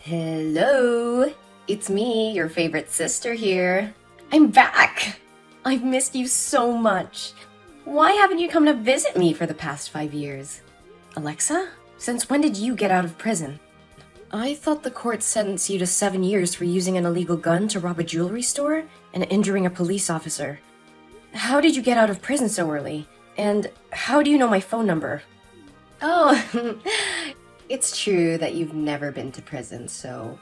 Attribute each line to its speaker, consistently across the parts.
Speaker 1: Hello, it's me, your favorite sister here. I'm back! I've missed you so much. Why haven't you come to visit me for the past 5 years? Alexa, since when did you get out of prison? I thought the court sentenced you to 7 years for using an illegal gun to rob a jewelry store and injuring a police officer. How did you get out of prison so early? And how do you know my phone number? Oh, it's true that you've never been to prison, so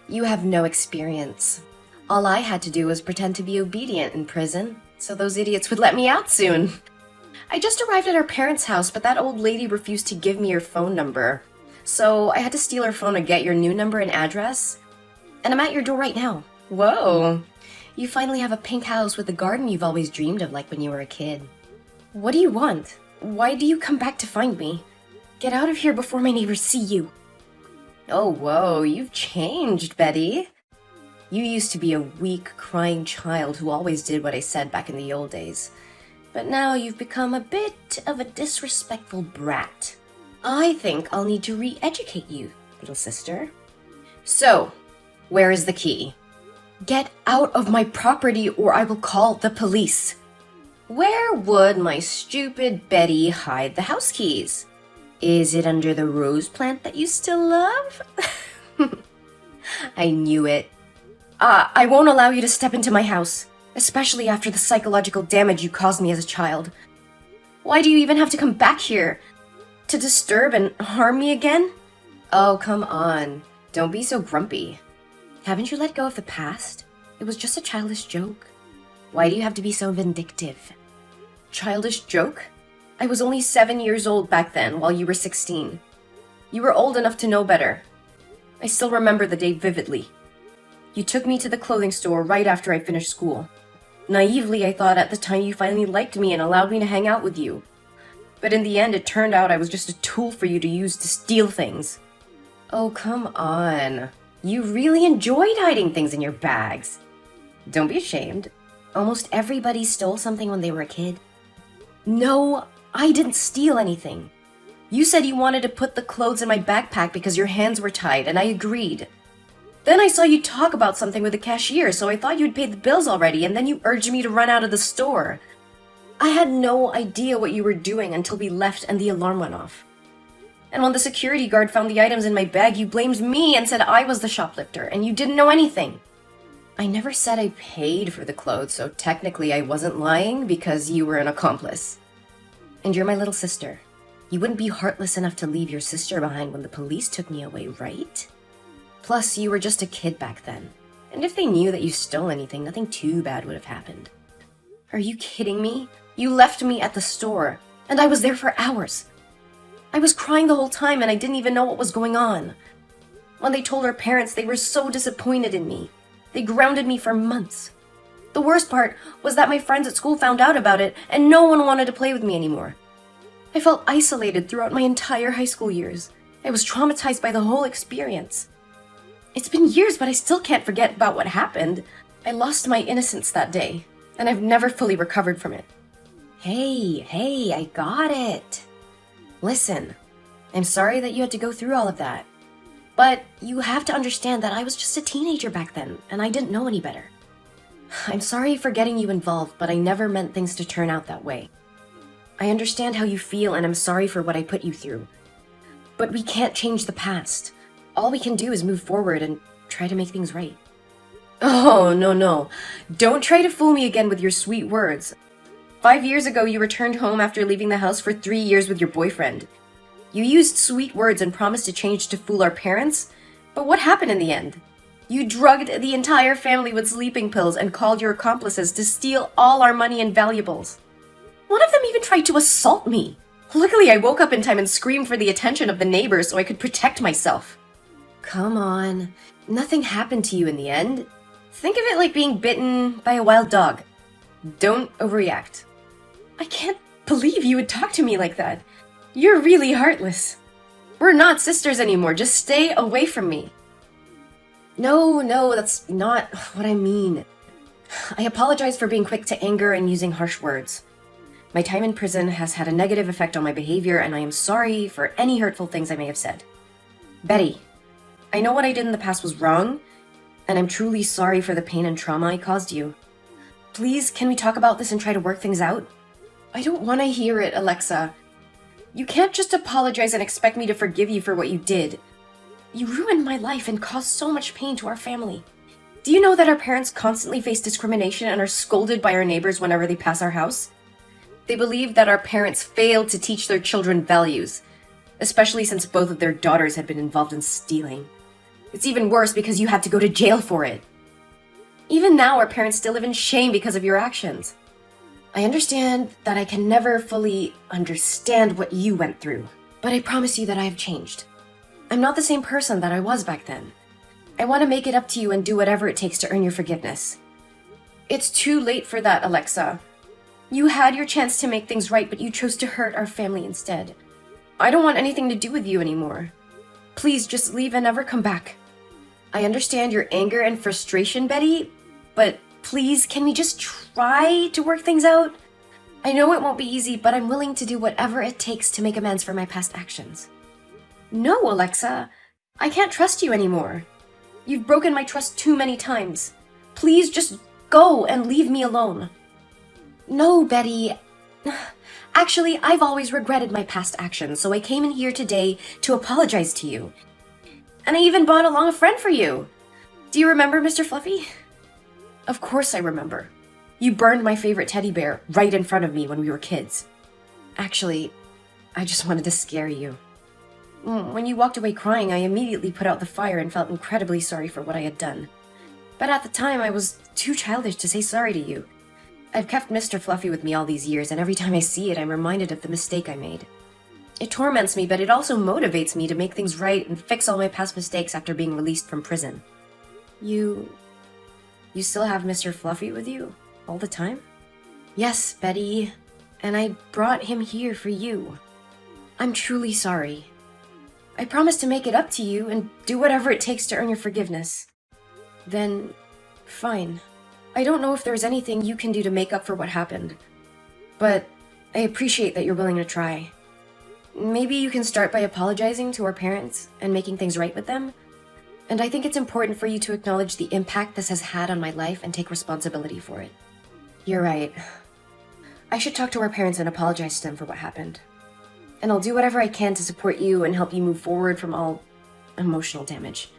Speaker 1: you have no experience. All I had to do was pretend to be obedient in prison, so those idiots would let me out soon. I just arrived at our parents' house, but that old lady refused to give me her phone number. So I had to steal her phone to get your new number and address. And I'm at your door right now. Whoa. You finally have a pink house with the garden you've always dreamed of like when you were a kid. What do you want? Why do you come back to find me? Get out of here before my neighbors see you. Oh, whoa, you've changed, Betty. You used to be a weak, crying child who always did what I said back in the old days. But now you've become a bit of a disrespectful brat. I think I'll need to re-educate you, little sister. So, where is the key? Get out of my property or I will call the police. Where would my stupid Betty hide the house keys? Is it under the rose plant that you still love? I knew it. I won't allow you to step into my house, especially after the psychological damage you caused me as a child. Why do you even have to come back here? To disturb and harm me again? Oh, come on. Don't be so grumpy. Haven't you let go of the past? It was just a childish joke. Why do you have to be so vindictive? Childish joke? I was only 7 years old back then, while you were 16. You were old enough to know better. I still remember the day vividly. You took me to the clothing store right after I finished school. Naively, I thought at the time you finally liked me and allowed me to hang out with you. But in the end, it turned out I was just a tool for you to use to steal things. Oh, come on. You really enjoyed hiding things in your bags. Don't be ashamed. Almost everybody stole something when they were a kid. No, I didn't steal anything. You said you wanted to put the clothes in my backpack because your hands were tied, and I agreed. Then I saw you talk about something with the cashier, so I thought you'd paid the bills already, and then you urged me to run out of the store. I had no idea what you were doing until we left and the alarm went off. And when the security guard found the items in my bag, you blamed me and said I was the shoplifter, and you didn't know anything. I never said I paid for the clothes, so technically I wasn't lying because you were an accomplice. And you're my little sister. You wouldn't be heartless enough to leave your sister behind when the police took me away, right? Plus, you were just a kid back then. And if they knew that you stole anything, nothing too bad would have happened. Are you kidding me? You left me at the store, and I was there for hours. I was crying the whole time and I didn't even know what was going on. When they told our parents, they were so disappointed in me. They grounded me for months. The worst part was that my friends at school found out about it and no one wanted to play with me anymore. I felt isolated throughout my entire high school years. I was traumatized by the whole experience. It's been years, but I still can't forget about what happened. I lost my innocence that day, and I've never fully recovered from it. Hey, I got it. Listen, I'm sorry that you had to go through all of that. But you have to understand that I was just a teenager back then, and I didn't know any better. I'm sorry for getting you involved, but I never meant things to turn out that way. I understand how you feel, and I'm sorry for what I put you through. But we can't change the past. All we can do is move forward and try to make things right. Oh, no. Don't try to fool me again with your sweet words. 5 years ago, you returned home after leaving the house for 3 years with your boyfriend. You used sweet words and promised to change to fool our parents, but what happened in the end? You drugged the entire family with sleeping pills and called your accomplices to steal all our money and valuables. One of them even tried to assault me. Luckily, I woke up in time and screamed for the attention of the neighbors so I could protect myself. Come on, nothing happened to you in the end. Think of it like being bitten by a wild dog. Don't overreact. I can't believe you would talk to me like that. You're really heartless. We're not sisters anymore. Just stay away from me. No, that's not what I mean. I apologize for being quick to anger and using harsh words. My time in prison has had a negative effect on my behavior, and I am sorry for any hurtful things I may have said. Betty, I know what I did in the past was wrong, and I'm truly sorry for the pain and trauma I caused you. Please, can we talk about this and try to work things out? I don't want to hear it, Alexa. You can't just apologize and expect me to forgive you for what you did. You ruined my life and caused so much pain to our family. Do you know that our parents constantly face discrimination and are scolded by our neighbors whenever they pass our house? They believe that our parents failed to teach their children values, especially since both of their daughters had been involved in stealing. It's even worse because you had to go to jail for it. Even now, our parents still live in shame because of your actions. I understand that I can never fully understand what you went through, but I promise you that I have changed. I'm not the same person that I was back then. I want to make it up to you and do whatever it takes to earn your forgiveness. It's too late for that, Alexa. You had your chance to make things right, but you chose to hurt our family instead. I don't want anything to do with you anymore. Please just leave and never come back. I understand your anger and frustration, Betty, but please, can we just try to work things out? I know it won't be easy, but I'm willing to do whatever it takes to make amends for my past actions. No, Alexa. I can't trust you anymore. You've broken my trust too many times. Please just go and leave me alone. No, Betty. Actually, I've always regretted my past actions, so I came in here today to apologize to you. And I even brought along a friend for you. Do you remember Mr. Fluffy? Of course I remember. You burned my favorite teddy bear right in front of me when we were kids. Actually, I just wanted to scare you. When you walked away crying, I immediately put out the fire and felt incredibly sorry for what I had done. But at the time, I was too childish to say sorry to you. I've kept Mr. Fluffy with me all these years, and every time I see it, I'm reminded of the mistake I made. It torments me, but it also motivates me to make things right and fix all my past mistakes after being released from prison. You still have Mr. Fluffy with you? All the time? Yes, Betty. And I brought him here for you. I'm truly sorry. I promise to make it up to you and do whatever it takes to earn your forgiveness. Then, fine. I don't know if there's anything you can do to make up for what happened, but I appreciate that you're willing to try. Maybe you can start by apologizing to our parents and making things right with them. And I think it's important for you to acknowledge the impact this has had on my life and take responsibility for it. You're right. I should talk to our parents and apologize to them for what happened. And I'll do whatever I can to support you and help you move forward from all emotional damage.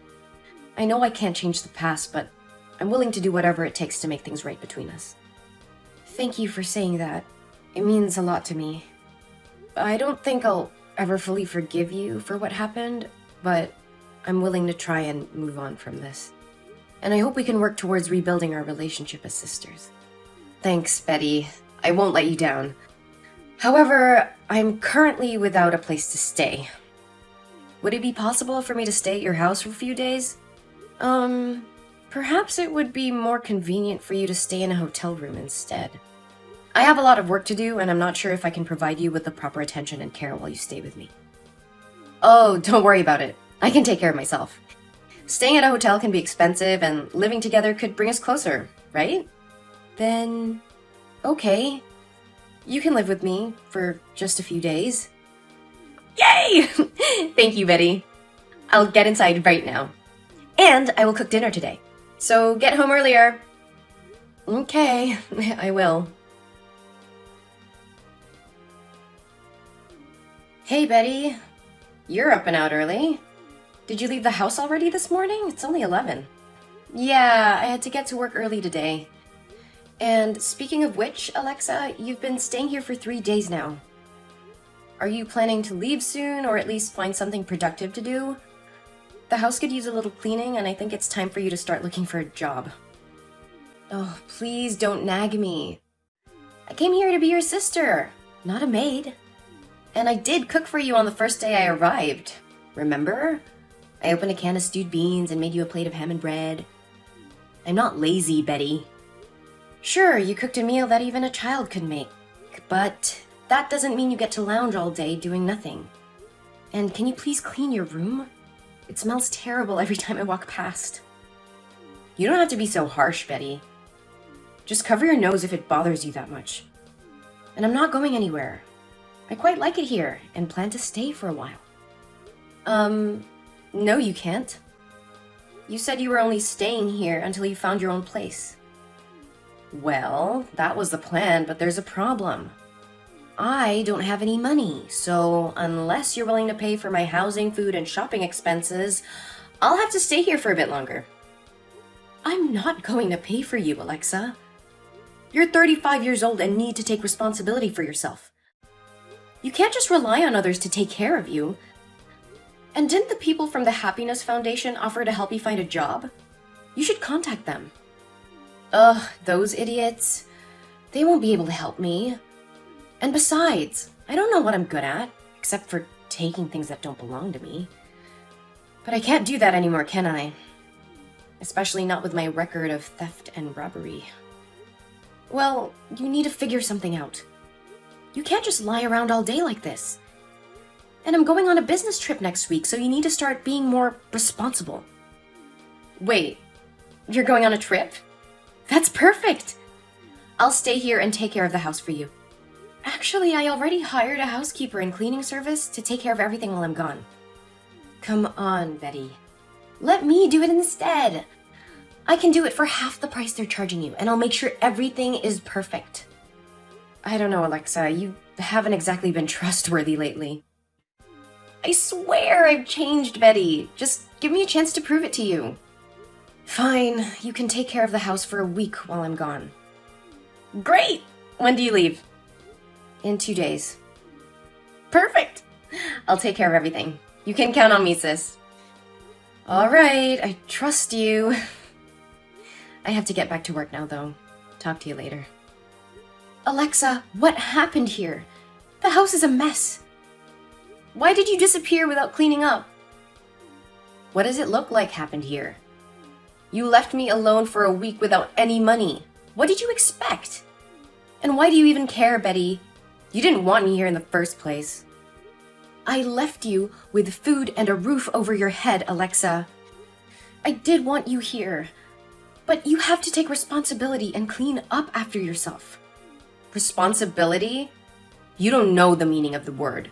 Speaker 1: I know I can't change the past, but I'm willing to do whatever it takes to make things right between us. Thank you for saying that. It means a lot to me. I don't think I'll ever fully forgive you for what happened, but I'm willing to try and move on from this. And I hope we can work towards rebuilding our relationship as sisters. Thanks, Betty. I won't let you down. However, I'm currently without a place to stay. Would it be possible for me to stay at your house for a few days? Perhaps it would be more convenient for you to stay in a hotel room instead. I have a lot of work to do, and I'm not sure if I can provide you with the proper attention and care while you stay with me. Oh, don't worry about it. I can take care of myself. Staying at a hotel can be expensive, and living together could bring us closer, right? Then, okay. You can live with me for just a few days. Yay! Thank you, Betty. I'll get inside right now. And I will cook dinner today. So get home earlier. Okay, I will. Hey, Betty. You're up and out early. Did you leave the house already this morning? It's only 11. Yeah, I had to get to work early today. And speaking of which, Alexa, you've been staying here for 3 days now. Are you planning to leave soon, or at least find something productive to do? The house could use a little cleaning, and I think it's time for you to start looking for a job. Oh, please don't nag me. I came here to be your sister, not a maid. And I did cook for you on the first day I arrived. Remember? I opened a can of stewed beans and made you a plate of ham and bread. I'm not lazy, Betty. Sure, you cooked a meal that even a child could make, but that doesn't mean you get to lounge all day doing nothing. And can you please clean your room? It smells terrible every time I walk past. You don't have to be so harsh, Betty. Just cover your nose if it bothers you that much. And I'm not going anywhere. I quite like it here and plan to stay for a while. No, you can't. You said you were only staying here until you found your own place. Well, that was the plan, but there's a problem. I don't have any money, so unless you're willing to pay for my housing, food, and shopping expenses, I'll have to stay here for a bit longer. I'm not going to pay for you, Alexa. You're 35 years old and need to take responsibility for yourself. You can't just rely on others to take care of you. And didn't the people from the Happiness Foundation offer to help you find a job? You should contact them. Ugh, those idiots. They won't be able to help me. And besides, I don't know what I'm good at, except for taking things that don't belong to me. But I can't do that anymore, can I? Especially not with my record of theft and robbery. Well, you need to figure something out. You can't just lie around all day like this. And I'm going on a business trip next week, so you need to start being more responsible. Wait, you're going on a trip? That's perfect! I'll stay here and take care of the house for you. Actually, I already hired a housekeeper and cleaning service to take care of everything while I'm gone. Come on, Betty. Let me do it instead. I can do it for half the price they're charging you, and I'll make sure everything is perfect. I don't know, Alexa. You haven't exactly been trustworthy lately. I swear I've changed, Betty. Just give me a chance to prove it to you. Fine, you can take care of the house for a week while I'm gone. Great! When do you leave? In 2 days. Perfect! I'll take care of everything. You can count on me, sis. All right, I trust you. I have to get back to work now, though. Talk to you later. Alexa, what happened here? The house is a mess. Why did you disappear without cleaning up? What does it look like happened here? You left me alone for a week without any money. What did you expect? And why do you even care, Betty? You didn't want me here in the first place. I left you with food and a roof over your head, Alexa. I did want you here, but you have to take responsibility and clean up after yourself. Responsibility? You don't know the meaning of the word.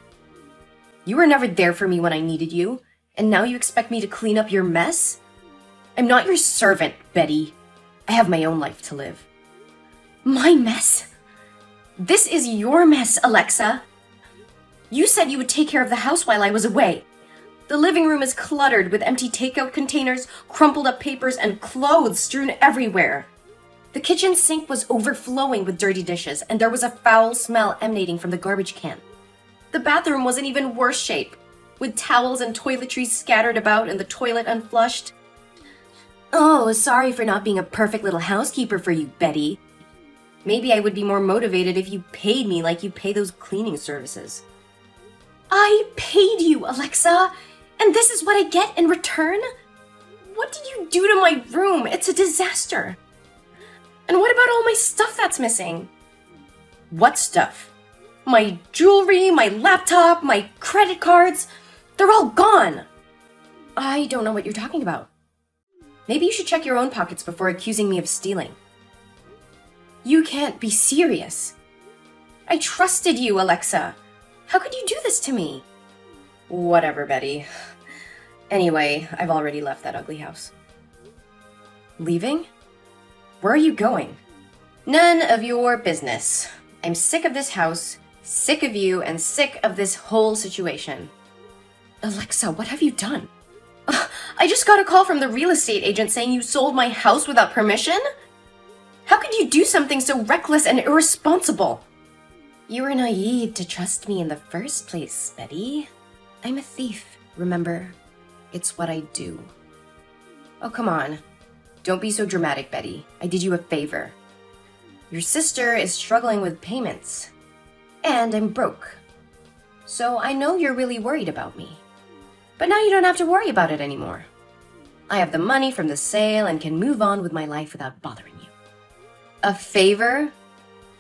Speaker 1: You were never there for me when I needed you, and now you expect me to clean up your mess? I'm not your servant, Betty. I have my own life to live. My mess? This is your mess, Alexa. You said you would take care of the house while I was away. The living room is cluttered with empty takeout containers, crumpled up papers, and clothes strewn everywhere. The kitchen sink was overflowing with dirty dishes, and there was a foul smell emanating from the garbage can. The bathroom was in even worse shape, with towels and toiletries scattered about and the toilet unflushed. Oh, sorry for not being a perfect little housekeeper for you, Betty. Maybe I would be more motivated if you paid me like you pay those cleaning services. I paid you, Alexa, and this is what I get in return? What did you do to my room? It's a disaster. And what about all my stuff that's missing? What stuff? My jewelry, my laptop, my credit cards, they're all gone. I don't know what you're talking about. Maybe you should check your own pockets before accusing me of stealing. You can't be serious. I trusted you, Alexa. How could you do this to me? Whatever, Betty. Anyway, I've already left that ugly house. Leaving? Where are you going? None of your business. I'm sick of this house, sick of you, and sick of this whole situation. Alexa, what have you done? I just got a call from the real estate agent saying you sold my house without permission? How could you do something so reckless and irresponsible? You were naive to trust me in the first place, Betty. I'm a thief, remember? It's what I do. Oh, come on. Don't be so dramatic, Betty. I did you a favor. Your sister is struggling with payments. And I'm broke. So I know you're really worried about me. But now you don't have to worry about it anymore. I have the money from the sale and can move on with my life without bothering you. A favor?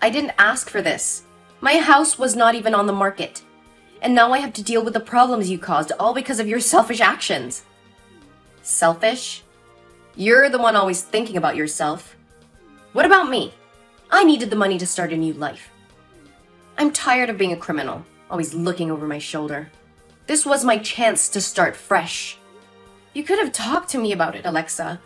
Speaker 1: I didn't ask for this. My house was not even on the market. And now I have to deal with the problems you caused, all because of your selfish actions. Selfish? You're the one always thinking about yourself. What about me? I needed the money to start a new life. I'm tired of being a criminal, always looking over my shoulder. This was my chance to start fresh. You could have talked to me about it, Alexa.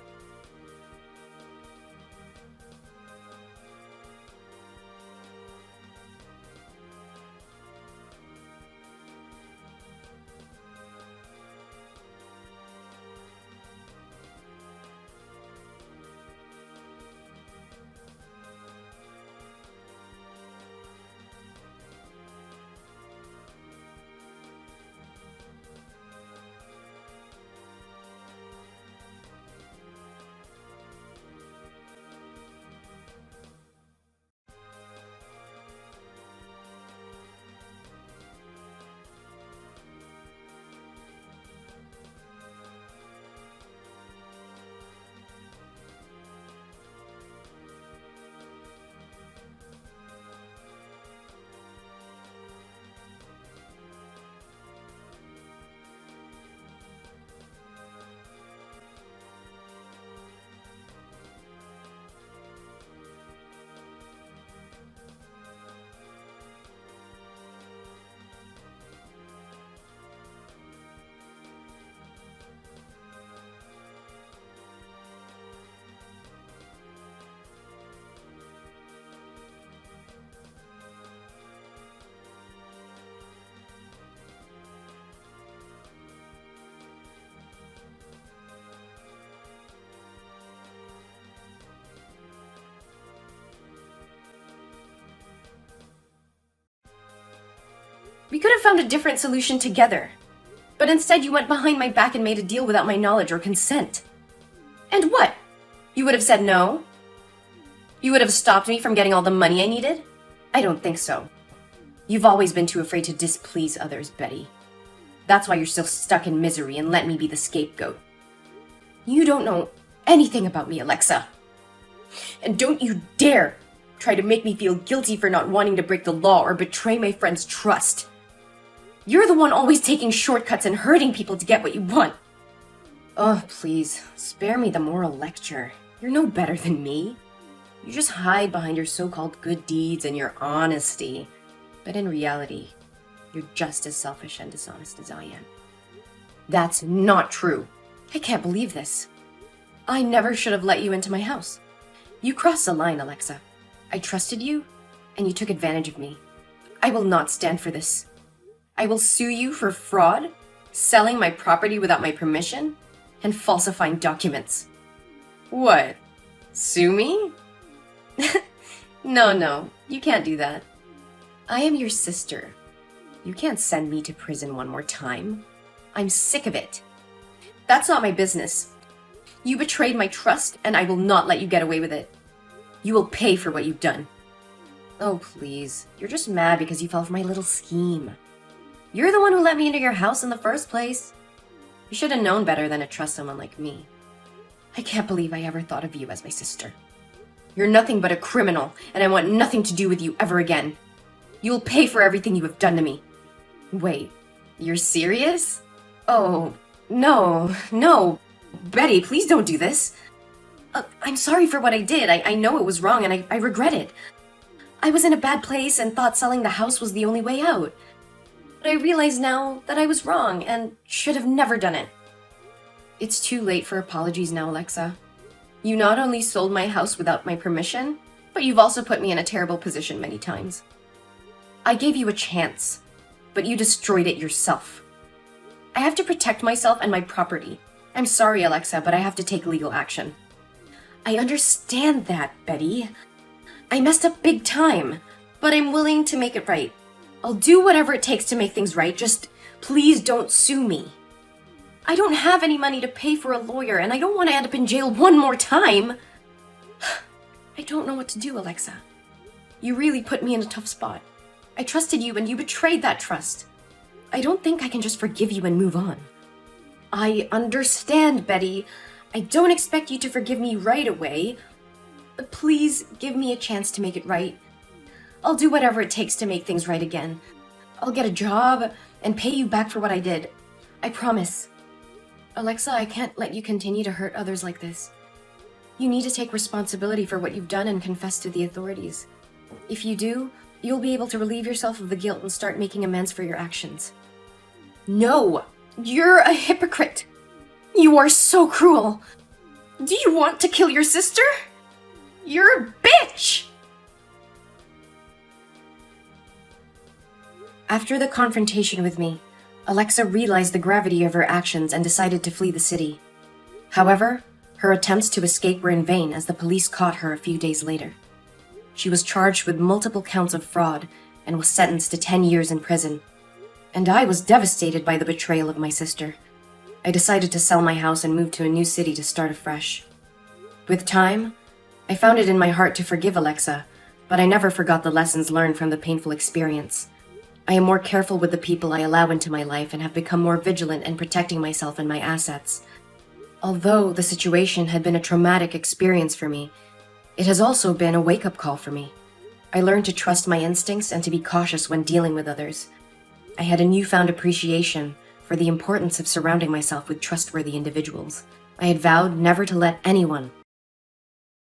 Speaker 1: We could have found a different solution together. But instead you went behind my back and made a deal without my knowledge or consent. And what? You would have said no? You would have stopped me from getting all the money I needed? I don't think so. You've always been too afraid to displease others, Betty. That's why you're still stuck in misery and let me be the scapegoat. You don't know anything about me, Alexa. And don't you dare try to make me feel guilty for not wanting to break the law or betray my friend's trust. You're the one always taking shortcuts and hurting people to get what you want. Oh, please, spare me the moral lecture. You're no better than me. You just hide behind your so-called good deeds and your honesty. But in reality, you're just as selfish and dishonest as I am. That's not true. I can't believe this. I never should have let you into my house. You crossed the line, Alexa. I trusted you, and you took advantage of me. I will not stand for this. I will sue you for fraud, selling my property without my permission, and falsifying documents. What? Sue me? No, you can't do that. I am your sister. You can't send me to prison one more time. I'm sick of it. That's not my business. You betrayed my trust, and I will not let you get away with it. You will pay for what you've done. Oh, please. You're just mad because you fell for my little scheme. You're the one who let me into your house in the first place. You should have known better than to trust someone like me. I can't believe I ever thought of you as my sister. You're nothing but a criminal, and I want nothing to do with you ever again. You will pay for everything you have done to me. Wait, you're serious? Oh, no. Betty, please don't do this. I'm sorry for what I did. I know it was wrong, and I regret it. I was in a bad place and thought selling the house was the only way out. But I realize now that I was wrong and should have never done it. It's too late for apologies now, Alexa. You not only sold my house without my permission, but you've also put me in a terrible position many times. I gave you a chance, but you destroyed it yourself. I have to protect myself and my property. I'm sorry, Alexa, but I have to take legal action. I understand that, Betty. I messed up big time, but I'm willing to make it right. I'll do whatever it takes to make things right, just please don't sue me. I don't have any money to pay for a lawyer, and I don't want to end up in jail one more time. I don't know what to do, Alexa. You really put me in a tough spot. I trusted you, and you betrayed that trust. I don't think I can just forgive you and move on. I understand, Betty. I don't expect you to forgive me right away. But please give me a chance to make it right. I'll do whatever it takes to make things right again. I'll get a job and pay you back for what I did. I promise. Alexa, I can't let you continue to hurt others like this. You need to take responsibility for what you've done and confess to the authorities. If you do, you'll be able to relieve yourself of the guilt and start making amends for your actions. No! You're a hypocrite! You are so cruel. Do you want to kill your sister? You're a bitch! After the confrontation with me, Alexa realized the gravity of her actions and decided to flee the city. However, her attempts to escape were in vain as the police caught her a few days later. She was charged with multiple counts of fraud and was sentenced to 10 years in prison. And I was devastated by the betrayal of my sister. I decided to sell my house and move to a new city to start afresh. With time, I found it in my heart to forgive Alexa, but I never forgot the lessons learned from the painful experience. I am more careful with the people I allow into my life and have become more vigilant in protecting myself and my assets. Although the situation had been a traumatic experience for me, it has also been a wake-up call for me. I learned to trust my instincts and to be cautious when dealing with others. I had a newfound appreciation for the importance of surrounding myself with trustworthy individuals. I had vowed never to let anyone